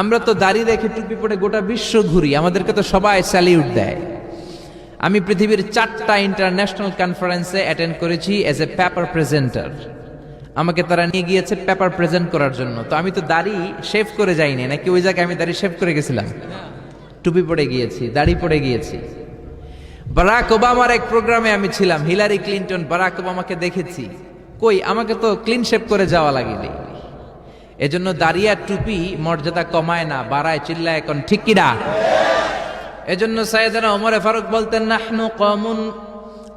আমরা তো দাড়ি রেখে টুপি পরে গোটা বিশ্ব ঘুরি, আমাদেরকে তো সবাই স্যালিউট দেয়। আমি পৃথিবীর 4টা ইন্টারন্যাশনাল কনফারেন্সে অ্যাটেন্ড করেছি অ্যাজ এ পেপার প্রেজেন্টার। আমাকে তারা নিয়ে গিয়েছে পেপার প্রেজেন্ট করার জন্য। তো আমি তো দাড়ি শেভ করে যাইনি, নাকি ওই জায়গায় আমি দাড়ি শেভ করে গেছিলাম? টুপি পরে গিয়েছি, দাড়ি পরে গিয়েছি। বারাক ওবামার এক প্রোগ্রামে আমি ছিলাম, হিলারি ক্লিনটন, বারাক ওবামাকে দেখেছি। কই, আমাকে তো ক্লিন শেভ করে যাওয়া লাগেনি। এজন্য দাড়ি আর টুপি মর্যাদা কমায় না, বাড়ায়, চিল্লায় এখন, ঠিক কিনা? এজন্য সাইয়েদনা ওমরে ফারুক বলতেন, নাহনু কওমুন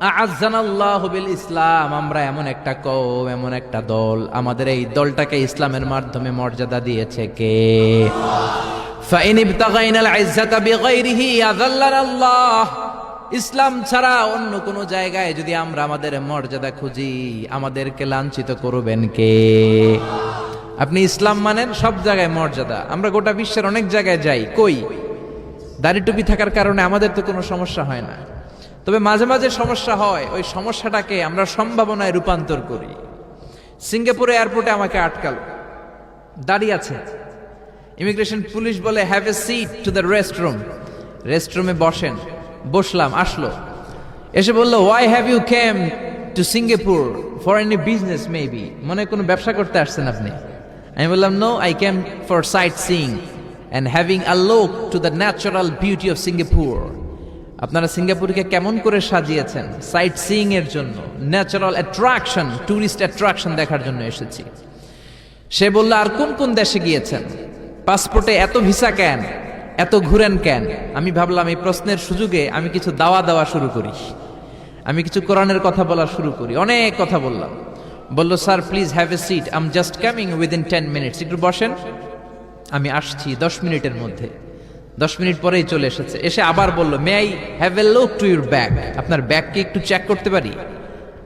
আ'আজ্জানাল্লাহু বিল ইসলাম, আমরা এমন একটা কওম, এমন একটা দল, আমাদের এই দলটাকে ইসলামের মাধ্যমে মর্যাদা দিয়েছে কে? ফাইন ইবতাগাইনাল ইজ্জাতা বিগাইরিহি আযাল্লানাল্লাহ, ইসলাম ছাড়া অন্য কোন জায়গায় যদি আমরা আমাদের মর্যাদা খুঁজি, আমাদেরকে লাঞ্ছিত করবেন কে? আপনি ইসলাম মানেন, সব জায়গায় মর্যাদা। আমরা গোটা বিশ্বের অনেক জায়গায় যাই, কই দাড়ি টুপি থাকার কারণে আমাদের তো কোনো সমস্যা হয় না। তবে মাঝে মাঝে সমস্যা হয়, ওই সমস্যাটাকে আমরা সম্ভাবনায় রূপান্তর করি। সিঙ্গাপুরে এয়ারপোর্টে আমাকে আটকাল, দাড়ি আছে, ইমিগ্রেশন পুলিশ বলে have a seat to the restroom, রেস্টরুমে বসেন। বসলাম, আসলো, এসে বললো why have you came to Singapore for any business maybe, মনে কোনো ব্যবসা করতে আসছেন আপনি? আমি বললাম no, I came for sightseeing and having a look to the natural beauty of Singapore. আপনারা সিঙ্গাপুরকে কেমন করে সাজিয়েছেন? সাইট সিইং এর জন্য, ন্যাচারাল অ্যাট্রাকশন, টুরিস্ট অ্যাট্রাকশন দেখার জন্য এসেছি। সে বলল আর কোন কোন দেশে গিয়েছেন? পাসপোর্টে এত ভিসা কেন, এত ঘুরেন কেন? আমি ভাবলাম এই প্রশ্নের সুযোগে আমি কিছু দেওয়া শুরু করি, আমি কিছু কোরআনের কথা বলা শুরু করি। অনেক কথা বললাম। বলল sir please have a seat, I am just coming within 10 minutes, একটু বসেন, আমি আসছি 10 মিনিটের মধ্যে। 10 মিনিট পরেই চলে এসেছে। এসে আবার বলল may I have a look to your bag, আপনার ব্যাগকে একটু চেক করতে পারি?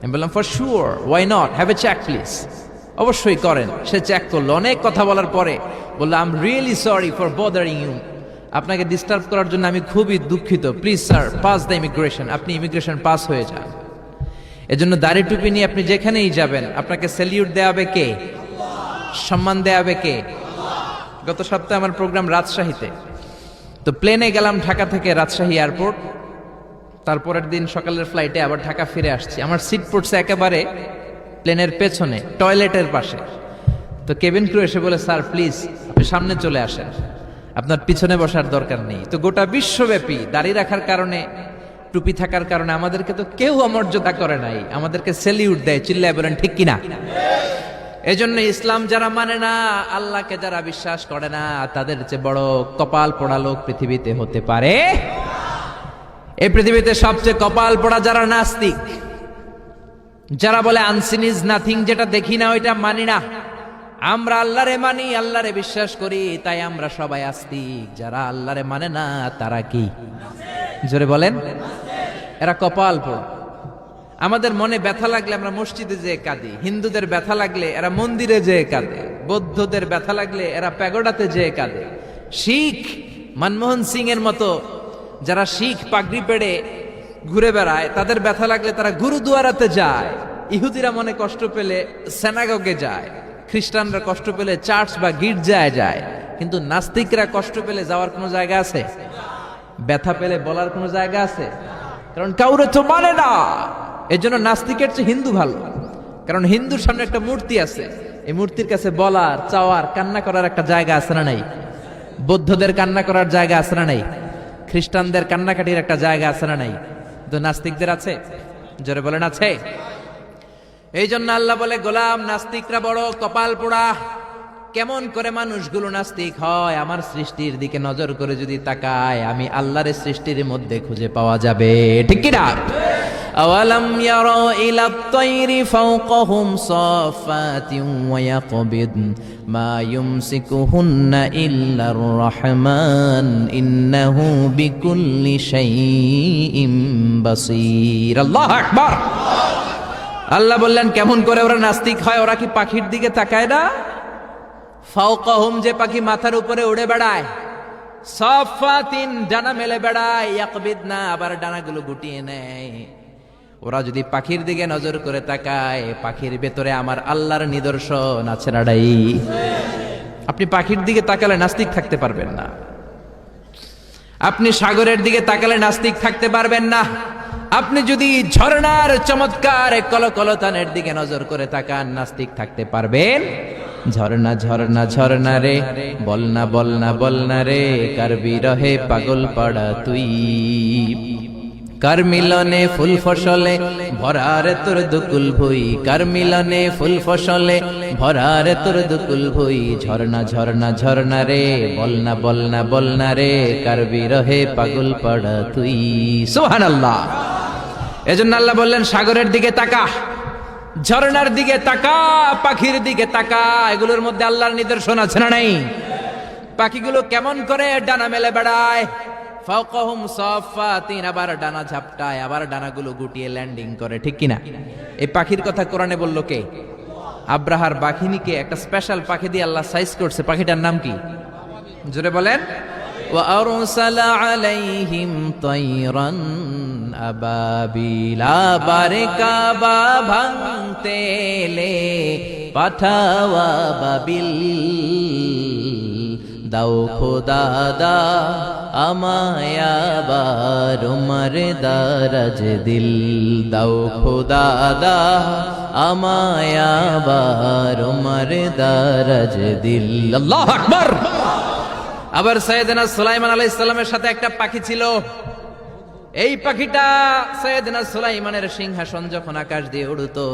আমি বললাম for sure, why not, have a check please. অবশ্যই করেন। সে চেক করলো। অনেক কথা বলার পরে বললো I am really sorry for bothering you, আপনাকে ডিস্টার্ব করার জন্য আমি খুবই দুঃখিত, please sir pass the immigration, আপনি ইমিগ্রেশন পাস হয়ে যান। এজন্য দাড়ি টুপি নিয়ে আপনি যেখানেই যাবেন আপনাকে স্যালিউট দেওয়াবে কে? সম্মান দেওয়াবে কে? গত সপ্তাহে আমার প্রোগ্রাম রাজশাহীতে, তো প্লেনে গেলাম ঢাকা থেকে রাজশাহী এয়ারপোর্ট। তারপরের দিন সকালের ফ্লাইটে আবার ঢাকা ফিরে আসছি। আমার সিট পড়ছে একেবারে প্লেনের পেছনে, টয়লেটের পাশে। তো কেবিন ক্রু এসে বলে স্যার প্লিজ আপনি সামনে চলে আসেন, আপনার পিছনে বসার দরকার নেই। তো গোটা বিশ্বব্যাপী দাড়ি রাখার কারণে, টুপি থাকার কারণে আমাদেরকে তো কেউ অমর্যাদা করে নাই, আমাদেরকে স্যালিউট দেয়। চিল্লায় বলেন ঠিক কিনা? এজন্য ইসলাম যারা মানে না, আল্লাহকে যারা বিশ্বাস করে না, তাদের চেয়ে বড় কপাল পোড়া লোক পৃথিবীতে হতে পারে? এই পৃথিবীতে সবচেয়ে কপাল পোড়া যারা নাস্তিক, যারা বলে আনসিন ইজ নাথিং, যেটা দেখি না ওইটা মানি না। আমরা আল্লাহরে মানি, আল্লাহরে বিশ্বাস করি, তাই আমরা সবাই আস্তিক। যারা আল্লাহরে মানে না তারা কি? জোরে বলেন। এরা কপাল পোড়া। আমাদের মনে ব্যথা লাগলে আমরা মসজিদে যেয়ে কাঁদি, হিন্দুদের ব্যথা লাগলে এরা মন্দিরে যেয়ে কাঁদে, বৌদ্ধদের ব্যথা লাগলে এরা প্যাগোডাতে যেয়ে কাঁদে। শিখ মনমোহন সিং এর মতো যারা শিখ পাগড়ি পেড়ে ঘুরে বেড়ায়, তাদের ব্যথা লাগলে তারা গুরুদুয়ারাতে যায়। ইহুদিরা মনে কষ্ট পেলে সিনাগগে যায়, খ্রিস্টানরা কষ্ট পেলে চার্চ বা গির্জায় যায়। কিন্তু নাস্তিকরা কষ্ট পেলে যাওয়ার কোনো জায়গা আছে? ব্যথা পেলে বলার কোনো জায়গা আছে? কারণ কাউরে তো মানে না। এই জন্য নাস্তিকের চেয়ে হিন্দু ভালো, কারণ হিন্দুর সামনে একটা মূর্তি আছে, এই মূর্তির কাছে বলার, চাওয়ার, কান্না করার একটা জায়গা আছে না নাই? বৌদ্ধদের কান্না করার জায়গা আছে না নাই? খ্রিস্টানদের কান্নাকাটির একটা জায়গা আছে না নাই? তো নাস্তিকদের আছে? জোরে বলেন আছে? এই জন্য আল্লাহ বলে গোলাম নাস্তিকরা বড় কপাল পোড়া। কেমন করে মানুষগুলো নাস্তিক হয়? আমার সৃষ্টির দিকে নজর করে যদি তাকায়, আমি আল্লাহর সৃষ্টির মধ্যে খুঁজে পাওয়া যাবে, ঠিক কি না? আওয়ালাম ইয়ারা ইলা আত-তায়রি ফাওকাহুম সাফাতিন ওয়া ইয়াকবিদ মা ইউমসিকুহুন্না ইল্লার রাহমান ইন্নাহু বিকুল্লি শাইইন বাসীর। আল্লাহু আকবার। আল্লাহ বললেন কেমন করে ওরা নাস্তিক হয়? ওরা কি পাখির দিকে তাকায় না? ফাওকাহুম, যে পাখি মাথার উপরে উড়ে বেড়ায়, সাফাতিন, ডানা মেলে বেড়ায়, ইয়াকবিদনা, আবার ডানাগুলো গুটিয়ে নেয়। ওরা যদি পাখির দিকে নজর করে তাকায়, পাখির ভেতরে আমার আল্লাহর নিদর্শন আছে না নাই? আপনি পাখির দিকে তাকালে নাস্তিক থাকতে পারবেন না, আপনি সাগরের দিকে তাকালে নাস্তিক থাকতে পারবেন না, আপনি যদি ঝর্ণার চমৎকার কলকলতানের দিকে নজর করে তাকান নাস্তিক থাকতে পারবেন? ঝর্ণা ঝর্ণা ঝর্ণা রে, বলনা বলনা বলনা রে, কার বিরহে পাগল পাড়া তুই, কার মিলনে ফুল ফসলে ভরারে তোর দুকুল ভুই, কার মিলনে ফুল ফসলে ভরারে তোর দুকুল ভুই, ঝর্ণা ঝর্ণা ঝর্ণা রে, বলনা বলনা বলনা রে, কার বিরহে পাগল পাড়া তুই। সুবহানাল্লাহ। এজন্য আল্লাহ বললেন সাগরের দিকে তাকা, ঝর্ণার দিকে তাকা, পাখির দিকে তাকা, এগুলোর মধ্যে আল্লাহর নিদর্শন আছে না নাই? পাখিগুলো কেমন করে ডানা মেলে বেড়ায়, ফাওকাহুম সাফাতিন, আবার ডানা ঝাপটায়, আবার ডানাগুলো গুটিয়ে ল্যান্ডিং করে, ঠিক কিনা? এই পাখির কথা কোরআনে বলল কে? আব্রাহার বাহিনীকে একটা স্পেশাল পাখি দিয়ে আল্লাহ সাইজ করছে। পাখিটার নাম কি? জোরে বলেন। ওয়া আরসালা আলাইহিম তায়রান আবাবিলা, বারকা বা ভাঙতে এলে পাঠাওয়া বাবিল, দাও খোদা দা আমায় আবার উমার দারাজ দিল, দাও খোদা দা আমায় আবার উমার দারাজ দিল। আল্লাহু আকবার। আবার সাইয়েদনা সুলাইমান আলাইহিস সালামের সাথে একটা পাখি ছিল। এই পাখিটা সাইয়েদনা সুলাইমানের সিংহাসন যখন আকাশ দিয়ে উড়তো,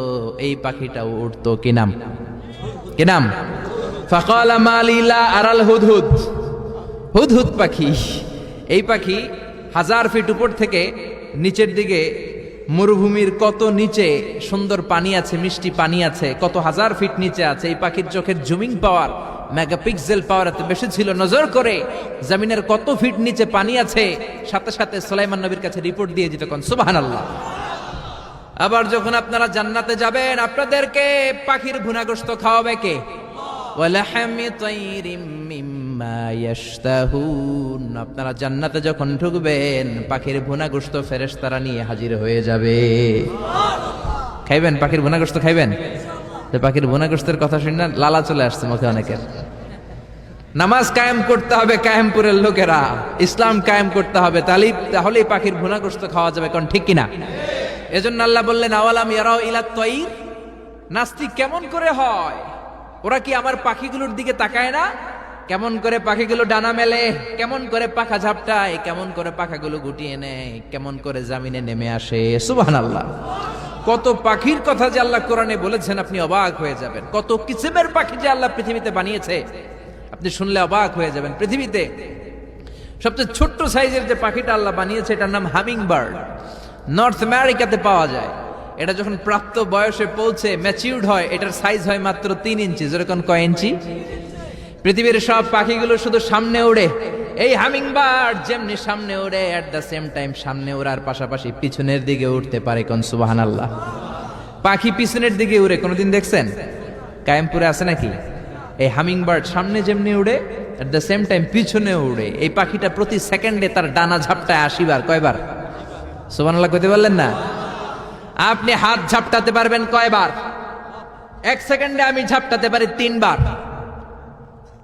এই পাখিটাও উড়তো। কি নাম? কি নাম? ফাকালা মালিলা আরাল হুদহুদ, হুদহুদ পাখি। এই পাখি 1000 ফিট উপর থেকে নিচের দিকে, মরুভূমির কত নিচে সুন্দর পানি আছে, মিষ্টি পানি আছে, কত 1000 ফিট নিচে আছে। এই পাখির চোখের জুমিং পাওয়ার, মেগাপিক্সেল পাওয়ার এত বেশি ছিল, নজর করে জমিনের কত ফিট নিচে পানি আছে সাথে সাথে সুলাইমান নবীর কাছে রিপোর্ট দিয়ে দিত। কোন সুবহানাল্লাহ। আবার যখন আপনারা জান্নাতে যাবেন, আপনাদেরকে পাখির ভুনা গোশত খাওয়াবে কে? ওয়ালাহামি তাইরিম মিম্মা ইয়াশতাহুন। আপনারা জান্নাতে যখন ঢুকবেন, পাখির ভুনা গোশত ফেরেশতারা নিয়ে হাজির হয়ে যাবে। খাইবেন? পাখির ভুনা গোশত খাইবেন? তো পাখির ভুনা গোশতের কথা শুনে লালা চলে আসছে মুখে অনেকের। নামাজ কায়েম করতে হবে কায়েমপুরের লোকেরা, ইসলাম কায়েম করতে হবে, তাহলেই পাখির ভুনা গোশত খাওয়া যাবে। কোন ঠিক কিনা? এজন্য আল্লাহ বললেন আওয়ালাম ইয়ারাউ ইলাত তাইর, নাস্তিক কেমন করে হয়? ওরা কি আমার পাখিগুলোর দিকে তাকায় না? কেমন করে পাখিগুলো ডানা মেলে, কেমন করে পাখা ঝাপটায়, কেমন করে পাখাগুলো গুটিয়ে নেয়, কেমন করে জামিনে নেমে আসে। সুবহানাল্লাহ। কত পাখির কথা যে আল্লাহ কোরআনে বলেছেন, আপনি অবাক হয়ে যাবেন। কত কিসিমের পাখি যে আল্লাহ পৃথিবীতে বানিয়েছে, আপনি শুনলে অবাক হয়ে যাবেন। পৃথিবীতে সবচেয়ে ছোট্ট সাইজের যে পাখিটা আল্লাহ বানিয়েছে, এটার নাম হামিং বার্ড। নর্থ আমেরিকাতে পাওয়া যায়। এটা যখন প্রাপ্ত বয়সে পৌঁছে ম্যাচিউরড হয়, এটার সাইজ হয় মাত্র 3 ইঞ্চি। যেরকম কয় ইঞ্চি? পৃথিবীর সব পাখিগুলো শুধু সামনে ওড়ে, এই হামিং বার্ড যেমনি সামনে ওড়ে, এট দ্য সেম টাইম সামনে ওড়ার পাশাপাশি পিছনের দিকে উঠতে পারে। কোন সুবহানাল্লাহ। পাখি পিছনের দিকে উড়ে কোনোদিন দেখছেন? কায়েমপুরে আছে নাকি? এই হামিং বার্ড সামনে যেমনি উড়ে, এট দ্য সেম টাইম পিছনে উড়ে। এই পাখিটা প্রতি সেকেন্ডে তার ডানা ঝাপটায় 80 বার। কয়বার? সুবহানাল্লাহ কইতে পারলেন না? আপনি হাত ঝাপটাতে পারবেন কয়বার? 1 সেকেন্ডে আমি ঝাপটাতে পারি 3 বার।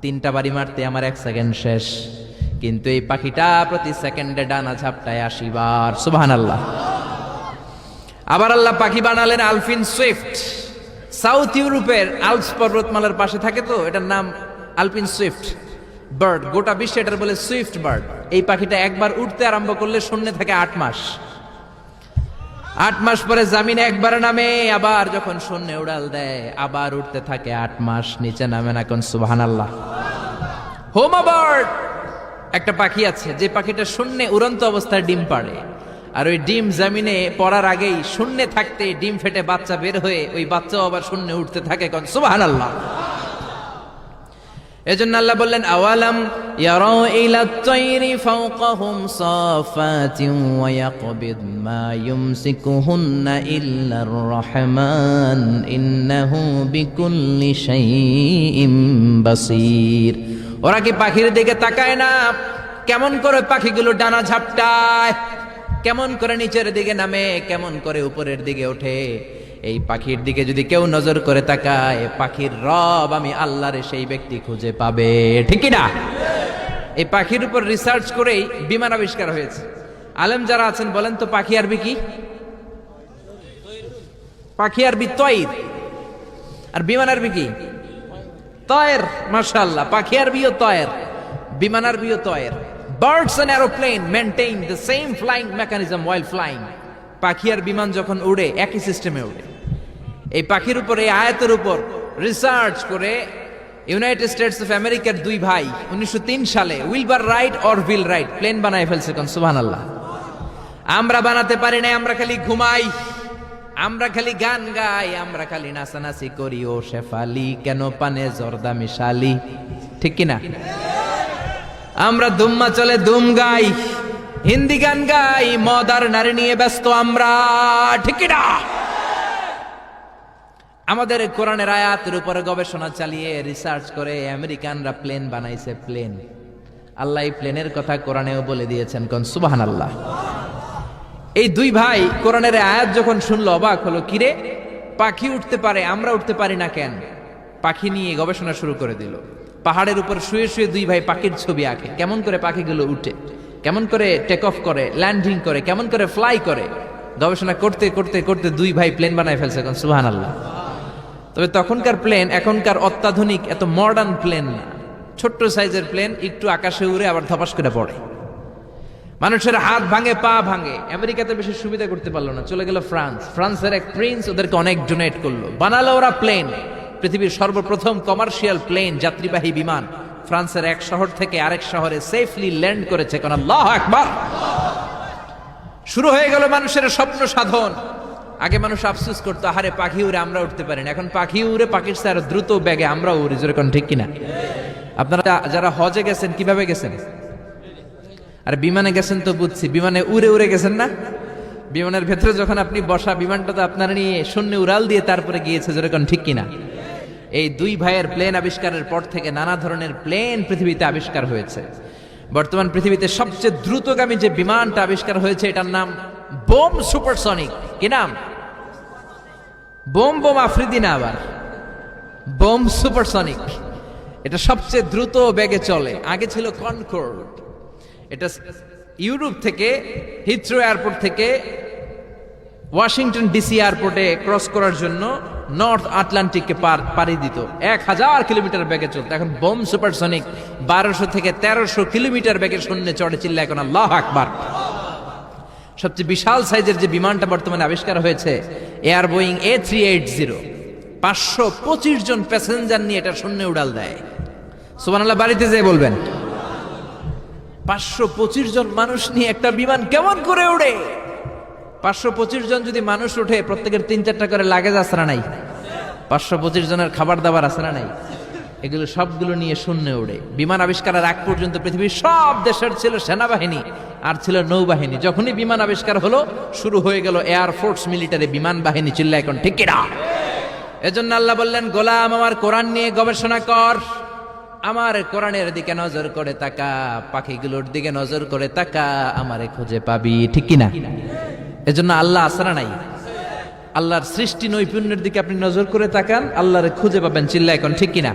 3টা বাড়ি মারতে আমার 1 সেকেন্ড শেষ, কিন্তু এই পাখিটা প্রতি সেকেন্ডে ডানা ঝাপটায় 80 বার। সুবহানাল্লাহ। আবার আল্লাহ পাখি বানালেন আলপিন সুইফট। সাউথ ইউরোপের আল্পস পর্বতমালার পাশে থাকে, তো এটার নাম আলপিন সুইফট বার্ড। গোটা বিশ্বে এটার বলে সুইফট বার্ড। এই পাখিটা একবার উঠতে আরম্ভ করলে শূন্যে থাকে 8 মাস। 8 মাস পরে জামিনে একবার নামে, আবার যখন শূন্যে উড়াল দেয় আবার উঠতে থাকে 8 মাস, নিচে নামে না। কোন সুবহানাল্লাহ। হোমা বার্ড একটা পাখি আছে, যে পাখিটা শূন্যে উড়ন্ত অবস্থায় ডিম পাড়ে, আর ওই ডিম জামিনে পড়ার আগেই শূন্যে থাকতে ডিম ফেটে বাচ্চা বের হয়ে ওই বাচ্চাও আবার শূন্যে উঠতে থাকে। কোন সুবহানাল্লাহ। এজন্য আল্লাহ বললেন আওয়ালাম ইয়ারাউ ইলাত তাইরি ফাওকাহুম সাফাতিন ওয়া ইয়াকবিদ মা ইউমসিকুহুন্না ইল্লার রহমান ইন্নাহু বিকুল্লি শাইইন বাসীর। ওরা কি পাখির দিকে তাকায় না? কেমন করে পাখিগুলো ডানা ঝাপটায়, কেমন করে নিচের দিকে নামে, কেমন করে উপরের দিকে ওঠে। এই পাখির দিকে যদি কেউ নজর করে তাকায়, পাখির রব আমি আল্লাহরে সেই ব্যক্তি খুঁজে পাবে, ঠিক কি না? এই পাখির উপর রিসার্চ করেই বিমান আবিষ্কার হয়েছে। আলেম যারা আছেন বলেন তো পাখি আরবি কি? পাখি আরবি তয়র, আর বিমান আরবি কি? তয়ের। মাশাআল্লাহ, পাখি আরবিও তয়ের, বিমান RBO তয়ের। Birds and aeroplane maintain the same flying mechanism while flying. পাখি আর বিমান যখন উড়ে একই সিস্টেমে উড়ে। এই পাখির উপর, এই আয়াতের উপর রিসার্চ করে ইউনাইটেড স্টেটস অফ আমেরিকার দুই ভাই 1903 সালে Wilbur Wright or Will Wright plane বানায় ফেলছে। কোন সুবহানাল্লাহ। আমরা বানাতে পারি না, আমরা খালি ঘুমাই, আমরা খালি গান গাই, আমরা খালি নাচানাচি করি, ও শেফালি কেন পানে জর্দা মিশালি, ঠিক কিনা? আমরা দুম্মা চলে দুম গাই, হিন্দি গান গাই, মদ আর নারী নিয়ে ব্যস্ত আমরা, ঠিক কিনা? আমাদের কোরআনের আয়াতের উপরে গবেষণা চালিয়ে রিসার্চ করে আমেরিকানরা প্লেন বানাইছে, প্লেন। আল্লাহ এই প্লেনের কথা কোরআনেও বলে দিয়েছেন, কোন সুবহানাল্লাহ। এই দুই ভাই কোরআনের আয়াত যখন শুনলো অবাক হলো, কিরে পাখি উঠতে পারে, আমরা উঠতে পারি না কেন? পাখি নিয়ে গবেষণা শুরু করে দিল। পাহাড়ের উপর শুয়ে শুয়ে দুই ভাই পাখির ছবি আঁকে, কেমন করে পাখিগুলো উঠে, কেমন করে টেক অফ করে, ল্যান্ডিং করে, কেমন করে ফ্লাই করে। গবেষণা করতে করতে করতে দুই ভাই প্লেন বানায় ফেলছে, কোন সুবহানাল্লাহ। তবে তখনকার প্লেন এখনকার অত্যাধুনিক এত মডার্ন প্লেন না, ছোট্ট সাইজের প্লেন, একটু আকাশে উড়ে আবার ধপাস করে পড়ে, মানুষের হাত ভাঙে, পা ভাঙে। আমেরিকাতে বেশি সুবিধা করতে পারলো না, চলে গেল ফ্রান্স। ফ্রান্সের এক প্রিন্স ওদেরকে অনেক ডোনেট করলো, বানালো ওরা প্লেন। পৃথিবীর সর্বপ্রথম কমার্শিয়াল প্লেন, যাত্রীবাহী বিমান ফ্রান্সের এক শহর থেকে আরেক শহরে সেফলি ল্যান্ড করেছে, কোন আল্লাহু আকবার। শুরু হয়ে গেল মানুষের স্বপ্ন সাধন। আগে মানুষ আফসোস করতো, আহারে পাখি উড়ে আমরা উঠতে পারি না। এখন পাখি উড়ে, পাখির চেয়ে আরো দ্রুত বেগে আমরা উড়ি, যেরকম, ঠিক কিনা? আপনারা যারা হজে গেছেন কিভাবে গেছেন? আর বিমানে গেছেন তো বুঝছি, বিমানে উড়ে উড়ে গেছেন না? বিমানের ভেতরে যখন আপনি বসা, বিমানটা তো আপনার নিয়ে শূন্য উড়াল দিয়ে তারপরে গিয়েছে, যেরকম, ঠিক কিনা? এই দুই ভাইয়ের প্লেন আবিষ্কারের পর থেকে নানা ধরনের প্লেন পৃথিবীতে আবিষ্কার হয়েছে। বর্তমান পৃথিবীতে সবচেয়ে দ্রুতগামী যে বিমানটা আবিষ্কার হয়েছে, এটার নাম বোম সুপারসনিক। কি নাম? বোম বোম আফ্রিদি না, আবার বোম সুপারসনিক। এটা সবচেয়ে দ্রুত বেগে চলে। আগে ছিল কনকর্ড। এটা ইউরোপ থেকে, হিথ্রো এয়ারপোর্ট থেকে ওয়াশিংটন ডিসি এয়ারপোর্টে ক্রস করার জন্য নর্থ আটলান্টিককে পাড়ি দিত 1000 কিলোমিটার বেগে চলত। এখন বোম সুপারসনিক 1200 থেকে 1300 কিলোমিটার বেগে শূন্যে চড়ে, চিল্লা এখন আল্লাহু আকবার। সবচেয়ে বিশাল সাইজের যে বিমানটা বর্তমানে আবিষ্কার হয়েছে, এয়ার বোয়িং A380, 525 জন প্যাসেঞ্জার নিয়ে এটা শূন্যে উড়াল দেয়। সুবহানাল্লাহ, বাড়িতে যেয়ে বলবেন 525 জন মানুষ নিয়ে একটা বিমান কেমন করে উড়ে? 525 জন যদি মানুষ উঠে, প্রত্যেকের 3-4টা করে লাগেজ আছে না নাই? 525 জনের খাবার দাবার আছে না নাই? এগুলো সবগুলো নিয়ে শূন্যে উড়ে। বিমান আবিষ্কারের আগ পর্যন্ত পৃথিবীর সব দেশের ছিল সেনাবাহিনী আর ছিল নৌবাহিনী। যখনই বিমান আবিষ্কার হলো, শুরু হয়ে গেল এয়ারফোর্স, মিলিটারি, বিমান বাহিনী, চিল্লা এখন, ঠিক কিনা? এজন্য আল্লাহ বললেন, গোলাম আমার কোরআন নিয়ে গবেষণা কর, আমার কোরআনের দিকে নজর করে তাকা, পাখিগুলোর দিকে নজর করে তাকা, আমারে খুঁজে পাবি, ঠিক কিনা? এজন্য আল্লাহ আসরা নাই, আল্লাহর সৃষ্টি নৈপুণ্যের দিকে আপনি নজর করে তাকান, আল্লাহরে খুঁজে পাবেন, চিল্লা এখন, ঠিক কিনা?